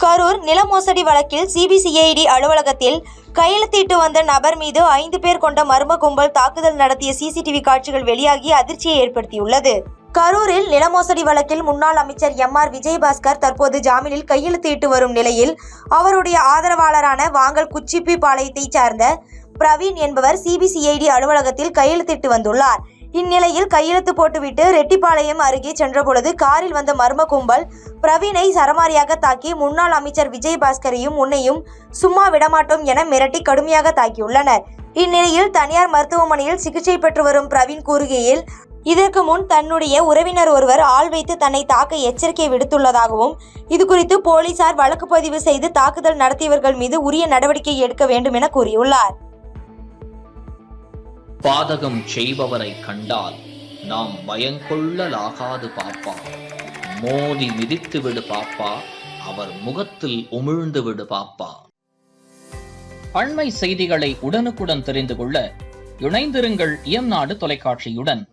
கரூர் நில மோசடி வழக்கில் சிபிசிஐடி அலுவலகத்தில் கையெழுத்திட்டு வந்த நபர் மீது 5 பேர் கொண்ட மர்ம கும்பல் தாக்குதல் நடத்திய சிசிடிவி காட்சிகள் வெளியாகி அதிர்ச்சியை ஏற்படுத்தியுள்ளது. கரூரில் நில மோசடி வழக்கில் முன்னாள் அமைச்சர் MR விஜயபாஸ்கர் தற்போது ஜாமீனில் கையெழுத்திட்டு வரும் நிலையில் அவருடைய ஆதரவாளரான வாங்கல் குச்சிப்பி பாளையத்தை சார்ந்த பிரவீன் என்பவர் சிபிசிஐடி அலுவலகத்தில் கையெழுத்திட்டு வந்துள்ளார். இந்நிலையில் கையெழுத்து போட்டுவிட்டு ரெட்டிப்பாளையம் அருகே சென்றபொழுது காரில் வந்த மர்ம கும்பல் பிரவீனை சரமாரியாக தாக்கி முன்னாள் அமைச்சர் விஜயபாஸ்கரையும் உன்னையும் சும்மா விடமாட்டோம் என மிரட்டி கடுமையாக தாக்கியுள்ளனர். இந்நிலையில் தனியார் மருத்துவமனையில் சிகிச்சை பெற்று வரும் பிரவீன் கூறுகையில், இதற்கு முன் தன்னுடைய உறவினர் ஒருவர் ஆள் வைத்து தன்னை தாக்க எச்சரிக்கை விடுத்துள்ளதாகவும் இதுகுறித்து போலீசார் வழக்கு பதிவு செய்து தாக்குதல் நடத்தியவர்கள் மீது உரிய நடவடிக்கை எடுக்க வேண்டும் என கூறியுள்ளார். பாதகம் செய்பவரை கண்டால் நாம் பயங்கொள்ளலாகாது பாப்பா, மோதி மிதித்து விடு பாப்பா, அவர் முகத்தில் உமிழ்ந்து விடு பாப்பா. அண்மை செய்திகளை உடனுக்குடன் தெரிந்து கொள்ள இணைந்திருங்கள் இயம்நாடு தொலைக்காட்சியுடன்.